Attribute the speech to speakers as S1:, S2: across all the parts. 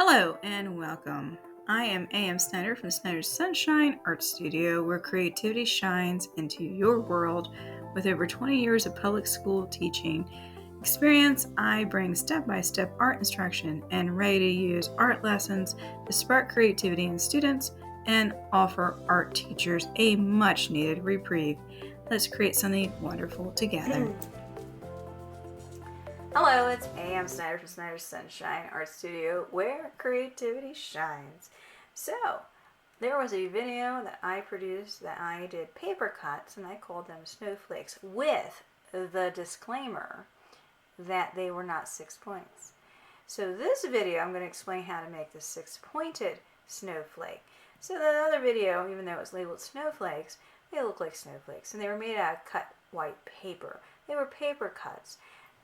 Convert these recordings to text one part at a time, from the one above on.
S1: Hello and welcome. I am Snyder from Snyder's Sunshine Art Studio, where creativity shines into your world. With over 20 years of public school teaching experience, I bring step-by-step art instruction and ready-to-use art lessons to spark creativity in students and offer art teachers a much-needed reprieve. Let's create something wonderful together. Hello, it's A.M. Snyder from Snyder's Sunshine Art Studio, where creativity shines. So, there was a video that I produced that I did paper cuts, and I called them snowflakes, with the disclaimer that they were not 6 points. So this video, I'm going to explain how to make the 6-pointed snowflake. So the other video, even though it was labeled snowflakes, they look like snowflakes, and they were made out of cut white paper. They were paper cuts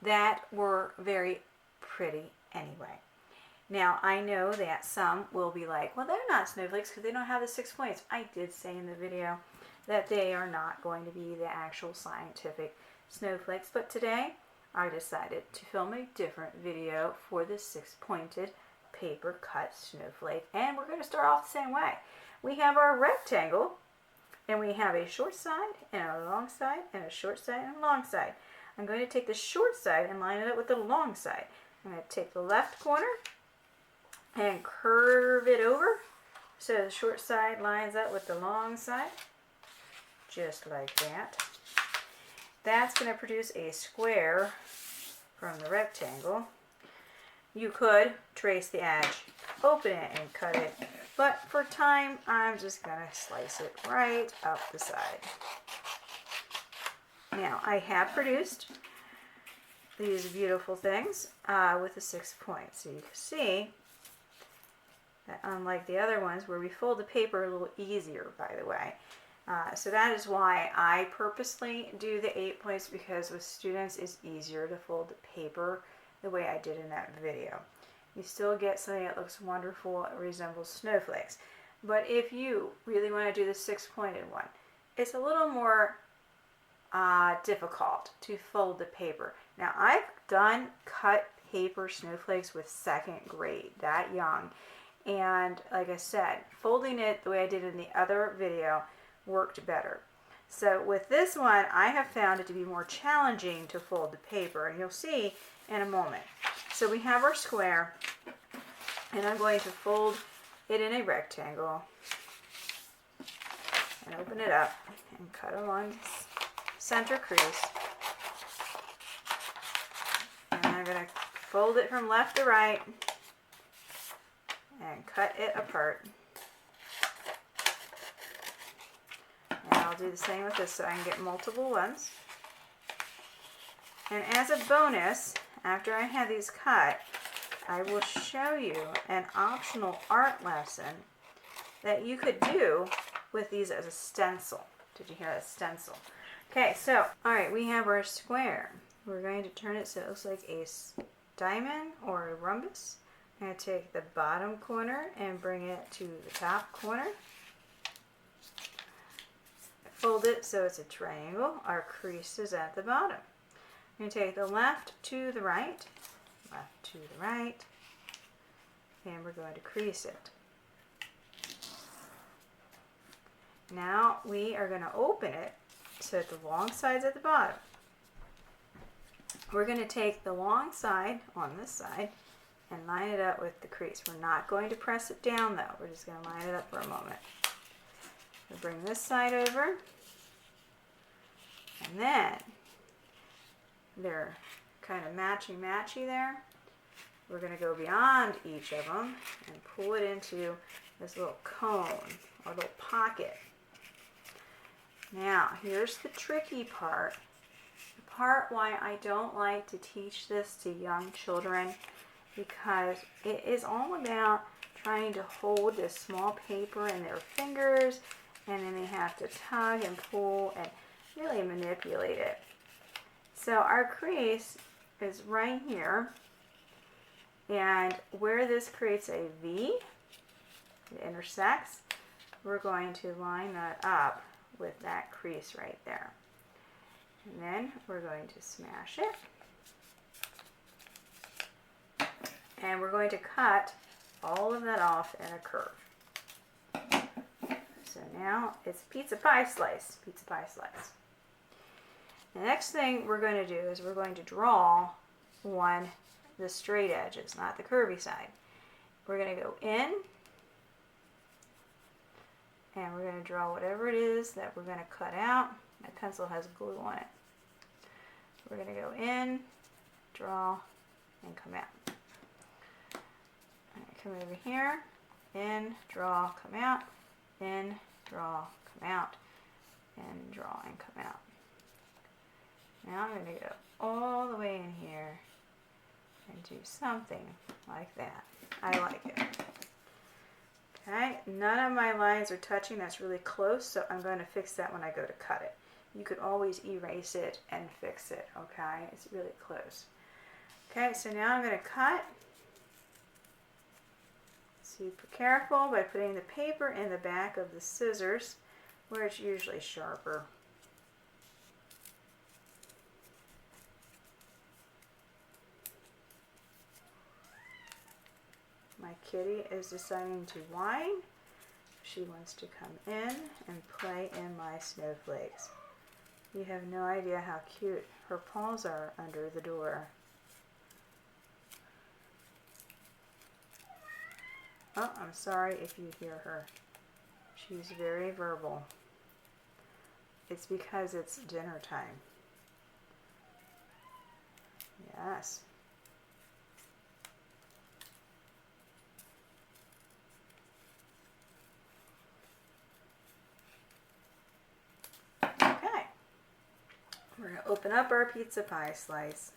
S1: that were very pretty anyway. Now, I know that some will be like, well, they're not snowflakes because they don't have the 6 points. I did say in the video that they are not going to be the actual scientific snowflakes, but today I decided to film a different video for the 6-pointed paper cut snowflake, and we're going to start off the same way. We have our rectangle, and we have a short side and a long side and a short side and a long side. I'm going to take the short side and line it up with the long side. I'm going to take the left corner and curve it over so the short side lines up with the long side, just like that. That's going to produce a square from the rectangle. You could trace the edge, open it, and cut it, but for time, I'm just going to slice it right up the side. Now, I have produced these beautiful things with the 6 points. So you can see that unlike the other ones where we fold the paper a little easier, by the way. So that is why I purposely do the 8 points, because with students it's easier to fold the paper the way I did in that video. You still get something that looks wonderful, it resembles snowflakes. But if you really want to do the 6-pointed one, it's a little more difficult to fold the paper. Now, I've done cut paper snowflakes with 2nd grade, that young, and like I said, folding it the way I did in the other video worked better. So with this one, I have found it to be more challenging to fold the paper, and you'll see in a moment. So we have our square, and I'm going to fold it in a rectangle and open it up and cut along this center crease, and I'm going to fold it from left to right and cut it apart. And I'll do the same with this so I can get multiple ones. And as a bonus, after I have these cut, I will show you an optional art lesson that you could do with these as a stencil. Did you hear that? Stencil. Okay, so, alright, we have our square. We're going to turn it so it looks like a diamond or a rhombus. I'm going to take the bottom corner and bring it to the top corner. Fold it so it's a triangle. Our crease is at the bottom. I'm going to take the left to the right, and we're going to crease it. Now we are going to open it so that the long side's at the bottom. We're going to take the long side on this side and line it up with the crease. We're not going to press it down though. We're just going to line it up for a moment. We'll bring this side over, and then they're kind of matchy there. We're going to go beyond each of them and pull it into this little cone or little pocket. Now, here's the tricky part. The part why I don't like to teach this to young children, because it is all about trying to hold this small paper in their fingers, and then they have to tug and pull and really manipulate it. So our crease is right here, and where this creates a V, it intersects, we're going to line that up with that crease right there. And then we're going to smash it. And we're going to cut all of that off in a curve. So now it's pizza pie slice, pizza pie slice. The next thing we're going to do is we're going to draw on the straight edges, not the curvy side. We're going to go in and we're going to draw whatever it is that we're going to cut out. My pencil has glue on it. We're going to go in, draw, and come out. Come over here, in, draw, come out, in, draw, come out, and draw and come out. Now I'm going to go all the way in here and do something like that. I like it. Okay, none of my lines are touching. That's really close, so I'm going to fix that when I go to cut it. You could always erase it and fix it, okay? It's really close. Okay, so now I'm going to cut. Super careful by putting the paper in the back of the scissors where it's usually sharper. My kitty is deciding to whine. She wants to come in and play in my snowflakes. You have no idea how cute her paws are under the door. Oh, I'm sorry if you hear her. She's very verbal. It's because it's dinner time. Yes. Okay. We're going to open up our pizza pie slice.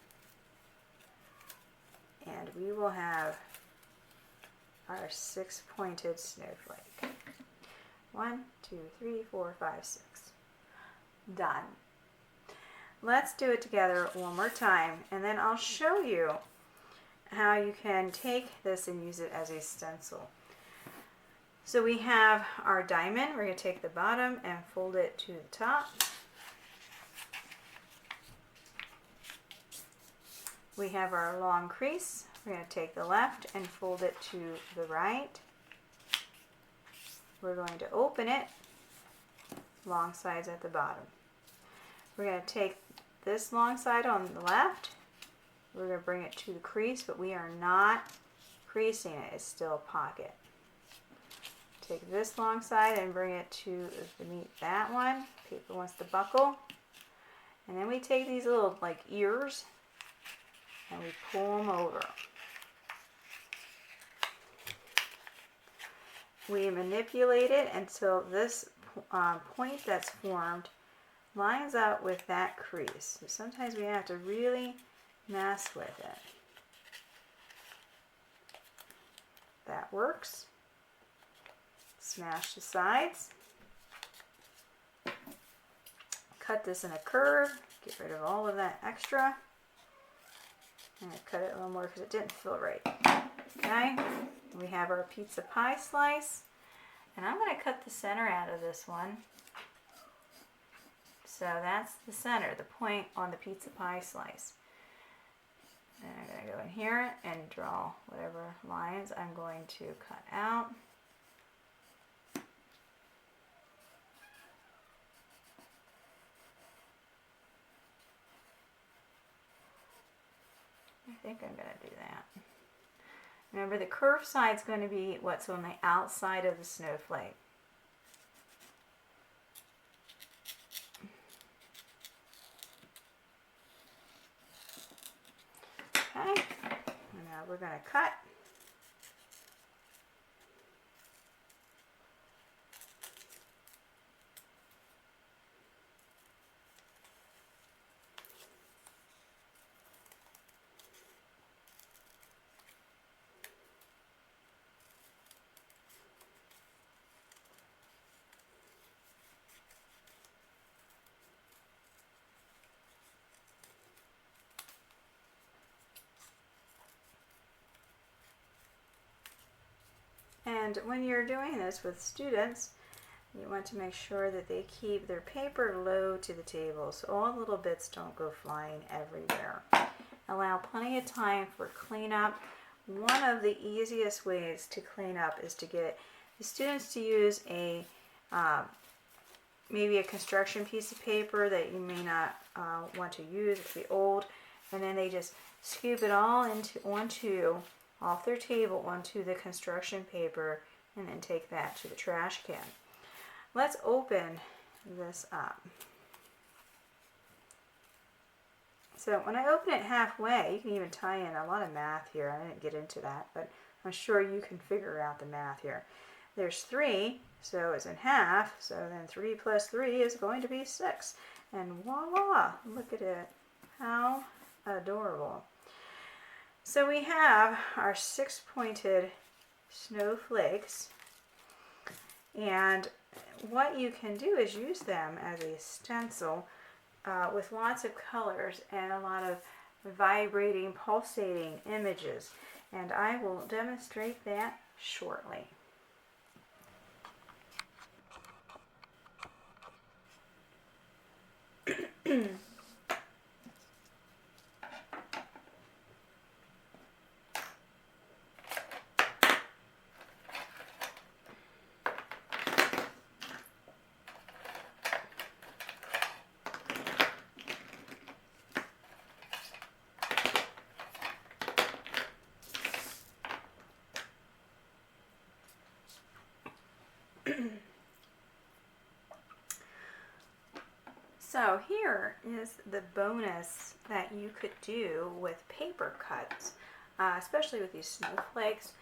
S1: And we will have our 6-pointed snowflake. 1, 2, 3, 4, 5, 6. Done. Let's do it together one more time, and then I'll show you how you can take this and use it as a stencil. So we have our diamond. We're going to take the bottom and fold it to the top. We have our long crease. We're going to take the left and fold it to the right. We're going to open it, long sides at the bottom. We're going to take this long side on the left. We're going to bring it to the crease, but we are not creasing it. It's still a pocket. Take this long side and bring it to beneath that one. Paper wants to buckle. And then we take these little like ears and we pull them over. We manipulate it until this point that's formed lines up with that crease. So sometimes we have to really mess with it. That works. Smash the sides. Cut this in a curve. Get rid of all of that extra. I'm going to cut it a little more because it didn't feel right. Okay, we have our pizza pie slice, and I'm going to cut the center out of this one. So that's the center, the point on the pizza pie slice. And I'm going to go in here and draw whatever lines I'm going to cut out. I think I'm going to do that. Remember, the curved side is going to be what's on the outside of the snowflake. Okay, and now we're going to cut. And when you're doing this with students, you want to make sure that they keep their paper low to the table so all the little bits don't go flying everywhere. Allow plenty of time for cleanup one of the easiest ways to clean up is to get the students to use a maybe a construction piece of paper that you may not want to use. It could be old, and then they just scoop it all off their table onto the construction paper, and then take that to the trash can. Let's open this up. So when I open it halfway, you can even tie in a lot of math here. I didn't get into that, but I'm sure you can figure out the math here. There's 3, so it's in half, so then 3 plus 3 is going to be 6. And voila, look at it. How adorable. So we have our 6 pointed snowflakes, and what you can do is use them as a stencil with lots of colors and a lot of vibrating, pulsating images, and I will demonstrate that shortly. So here is the bonus that you could do with Papercuts, especially with these snowflakes.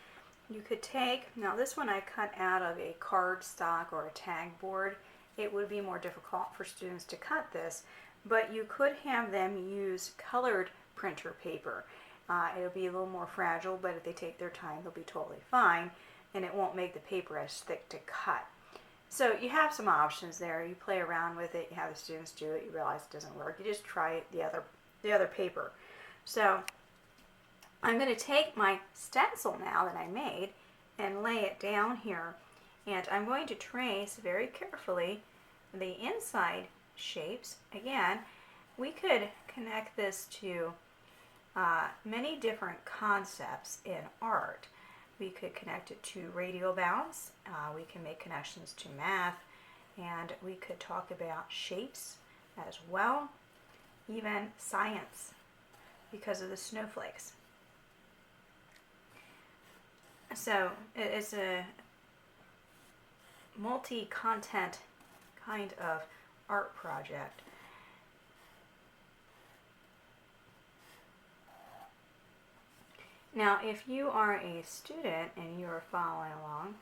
S1: You could take, now this one I cut out of a cardstock or a tag board. It would be more difficult for students to cut this, but you could have them use colored printer paper. It'll be a little more fragile, but if they take their time, they'll be totally fine, and it won't make the paper as thick to cut. So you have some options there. You play around with it, you have the students do it, you realize it doesn't work, you just try it, the other paper. So I'm going to take my stencil now that I made and lay it down here, and I'm going to trace very carefully the inside shapes. Again, we could connect this to many different concepts in art. We could connect it to radial bounds, we can make connections to math, and we could talk about shapes as well, even science, because of the snowflakes. So it's a multi-content kind of art project. Now, if you are a student and you are following along,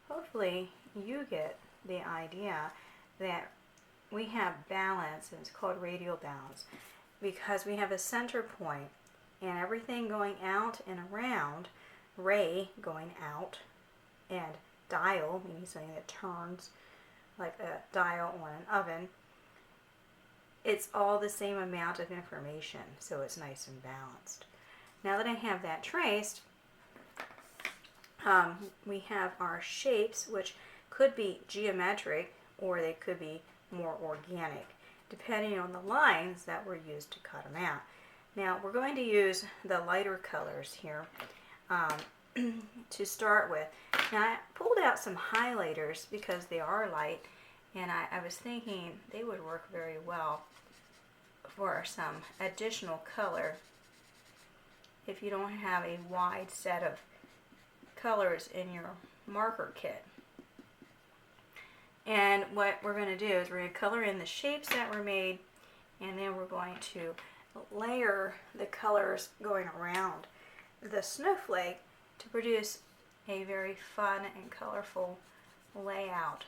S1: hopefully you get the idea that we have balance, and it's called radial balance, because we have a center point and everything going out and around, ray going out, and dial, meaning something that turns like a dial on an oven. It's all the same amount of information, so it's nice and balanced. Now that I have that traced, we have our shapes, which could be geometric or they could be more organic, depending on the lines that were used to cut them out. Now we're going to use the lighter colors here to start with. Now I pulled out some highlighters because they are light, and I was thinking they would work very well for some additional color if you don't have a wide set of colors in your marker kit. And what we're going to do is we're going to color in the shapes that were made, and then we're going to layer the colors going around the snowflake to produce a very fun and colorful layout.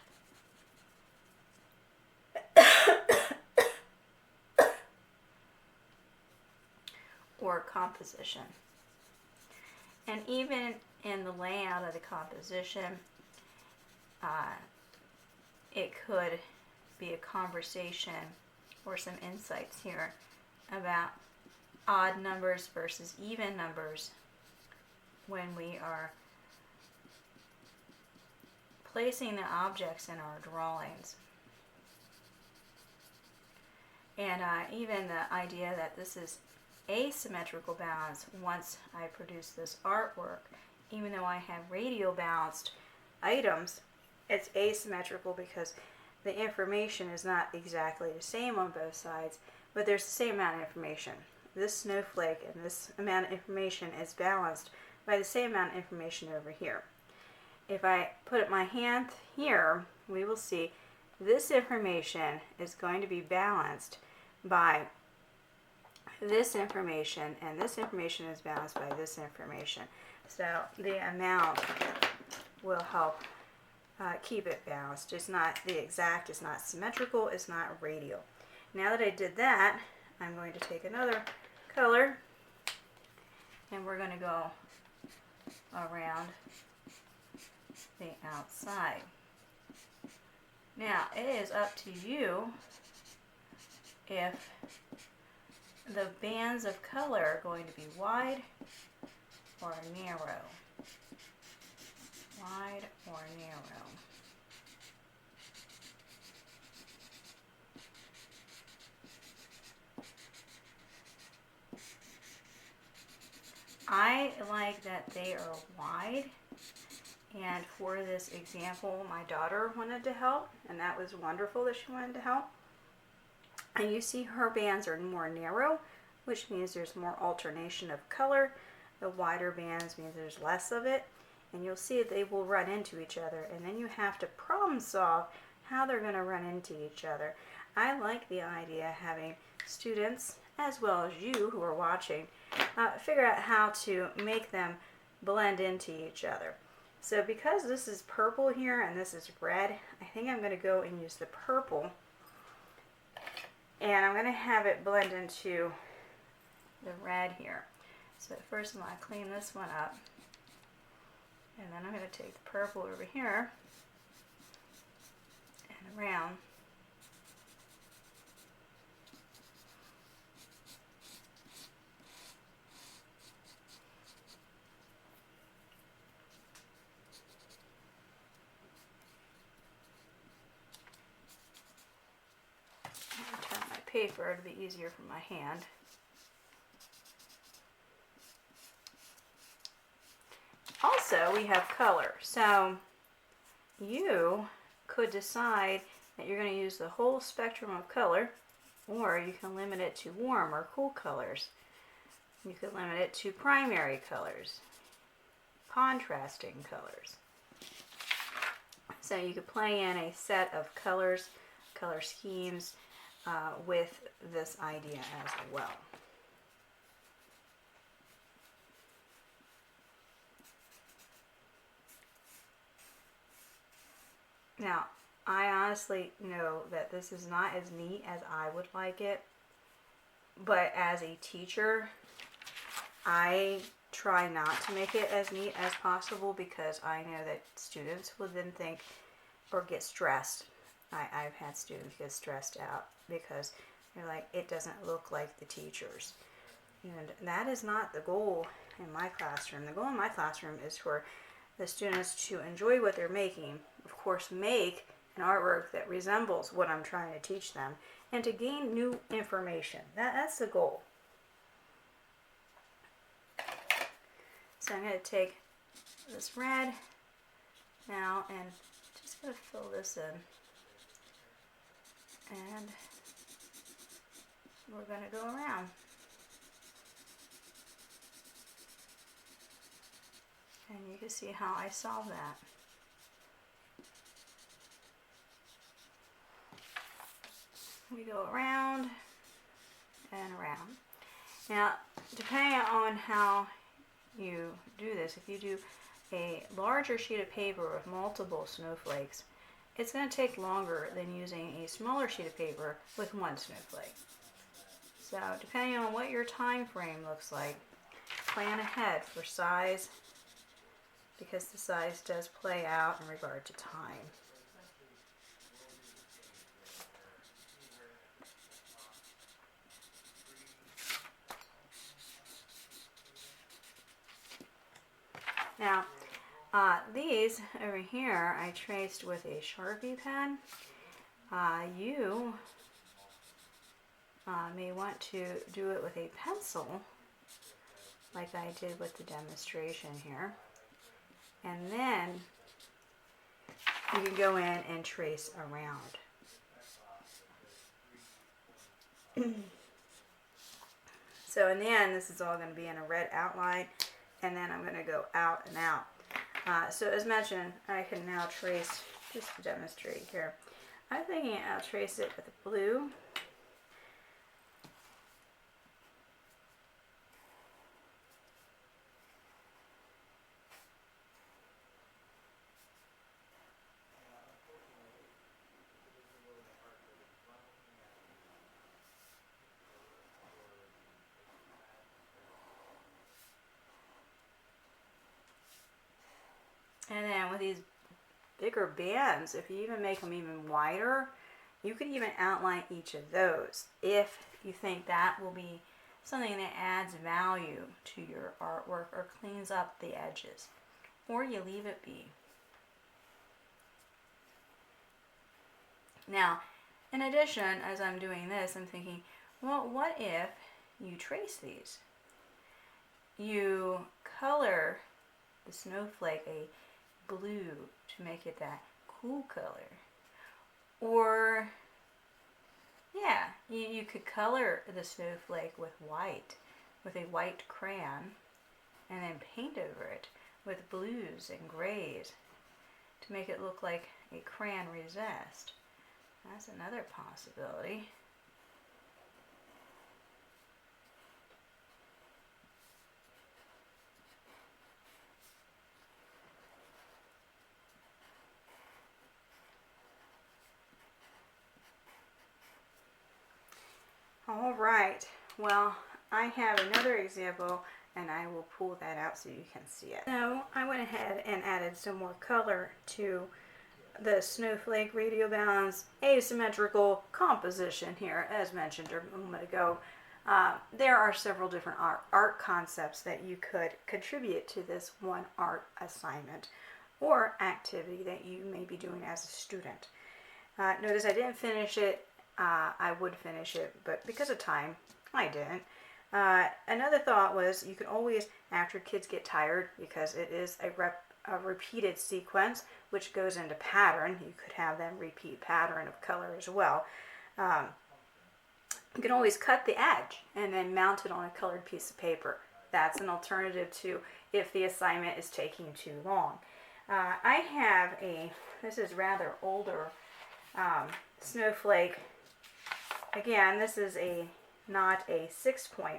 S1: Or composition. And even in the layout of the composition, it could be a conversation or some insights here about odd numbers versus even numbers when we are placing the objects in our drawings. And even the idea that this is asymmetrical balance once I produce this artwork. Even though I have radial balanced items, it's asymmetrical because the information is not exactly the same on both sides, but there's the same amount of information. This snowflake and this amount of information is balanced by the same amount of information over here. If I put my hand here, we will see this information is going to be balanced by this information, and this information is balanced by this information. So the amount will help keep it balanced. It's not the exact, it's not symmetrical, it's not radial. Now that I did that, I'm going to take another color and we're going to go around the outside. Now it is up to you if the bands of color are going to be wide or narrow. Wide or narrow. I like that they are wide, and for this example my daughter wanted to help, and that was wonderful that she wanted to help. And you see her bands are more narrow, which means there's more alternation of color. The wider bands means there's less of it, and you'll see they will run into each other, and then you have to problem solve how they're going to run into each other. I like the idea of having students, as well as you who are watching, figure out how to make them blend into each other. So because this is purple here and this is red, I think I'm going to go and use the purple, and I'm going to have it blend into the red here. So first I'm going to clean this one up, and then I'm going to take the purple over here and around. Turn my paper to be easier for my hand. Also, we have color. So you could decide that you're going to use the whole spectrum of color, or you can limit it to warm or cool colors. You could limit it to primary colors, contrasting colors. So you could play in a set of colors, color schemes with this idea as well. Now, I honestly know that this is not as neat as I would like it, but as a teacher, I try not to make it as neat as possible because I know that students will then think or get stressed. I've had students get stressed out because they're like, it doesn't look like the teacher's. And that is not the goal in my classroom. The goal in my classroom is for the students to enjoy what they're making, of course make an artwork that resembles what I'm trying to teach them, and to gain new information. That's the goal. So I'm going to take this red now and just going to fill this in. And we're going to go around. And you can see how I solve that. We go around and around. Now, depending on how you do this, if you do a larger sheet of paper with multiple snowflakes, it's going to take longer than using a smaller sheet of paper with one snowflake. So depending on what your time frame looks like, plan ahead for size, because the size does play out in regard to time. Now, these over here I traced with a Sharpie pen. You may want to do it with a pencil, like I did with the demonstration here. And then you can go in and trace around. So in the end, this is all going to be in a red outline, and then I'm going to go out and out. So as mentioned, I can now trace, just to demonstrate here, I'm thinking I'll trace it with blue. And then with these bigger bands, if you even make them even wider, you could even outline each of those if you think that will be something that adds value to your artwork or cleans up the edges, or you leave it be. Now, in addition, as I'm doing this, I'm thinking, well, what if you trace these? You color the snowflake a blue to make it that cool color. Or, yeah, you could color the snowflake with a white crayon, and then paint over it with blues and grays to make it look like a crayon recessed. That's another possibility. All right, well, I have another example, and I will pull that out so you can see it. So I went ahead and added some more color to the snowflake radial balance asymmetrical composition here, as mentioned a moment ago. There are several different art concepts that you could contribute to this one art assignment or activity that you may be doing as a student. Notice I didn't finish it. I would finish it, but because of time, I didn't. Another thought was you could always, after kids get tired, because it is a repeated sequence, which goes into pattern, you could have them repeat pattern of color as well. You can always cut the edge and then mount it on a colored piece of paper. That's an alternative to if the assignment is taking too long. I have this is rather older snowflake. Again, this is not a 6.1.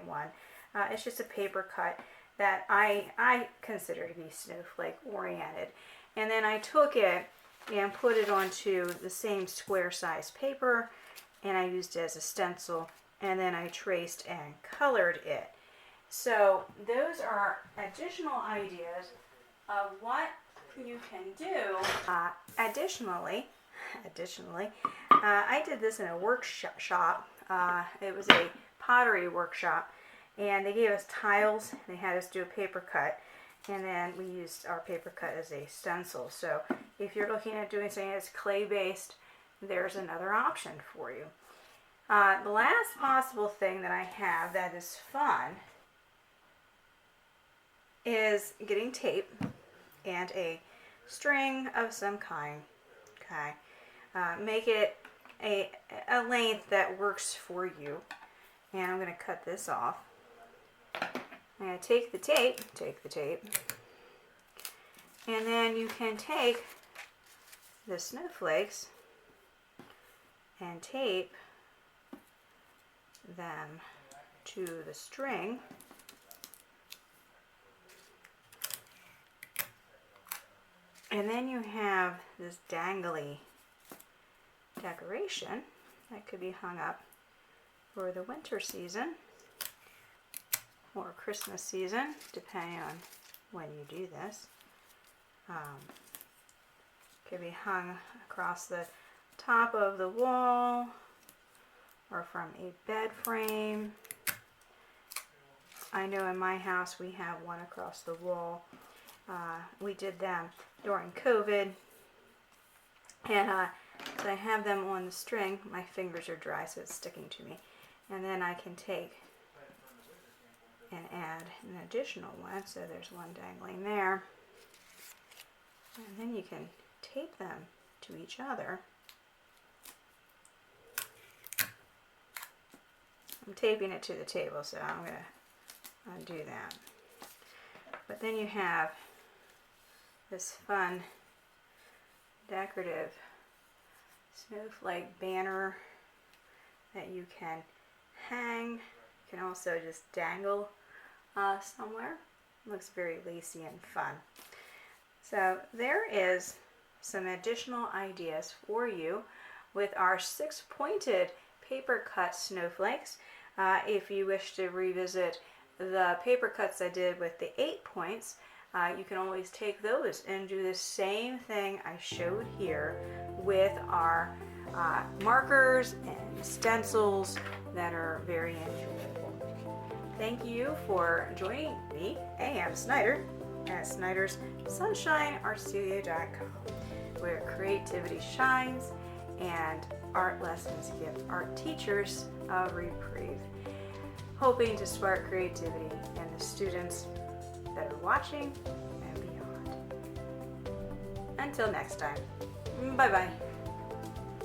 S1: It's just a paper cut that I consider to be snowflake oriented. And then I took it and put it onto the same square size paper, and I used it as a stencil, and then I traced and colored it. So those are additional ideas of what you can do. Additionally, I did this in a workshop. It was a pottery workshop, and they gave us tiles. They had us do a paper cut, and then we used our paper cut as a stencil. So if you're looking at doing something that's clay-based, there's another option for you. The last possible thing that I have that is fun is getting tape and a string of some kind. Okay. Make it a length that works for you. And I'm going to cut this off. I'm going to take the tape, and then you can take the snowflakes and tape them to the string. And then you have this dangly decoration that could be hung up for the winter season or Christmas season, depending on when you do this. Could be hung across the top of the wall or from a bed frame. I know in my house we have one across the wall. We did them during COVID, and so I have them on the string. My fingers are dry, so it's sticking to me. And then I can take and add an additional one. So there's one dangling there. And then you can tape them to each other. I'm taping it to the table, so I'm going to undo that. But then you have this fun decorative snowflake banner that you can hang. You can also just dangle somewhere. It looks very lacy and fun. So there is some additional ideas for you with our 6 pointed paper cut snowflakes. If you wish to revisit the paper cuts I did with the 8 points, you can always take those and do the same thing I showed here with our markers and stencils that are very enjoyable. Thank you for joining me, A.M. Snyder, at Snyder's SunshineArtStudio.com, where creativity shines and art lessons give art teachers a reprieve, hoping to spark creativity in the students that are watching and beyond. Until next time, bye-bye.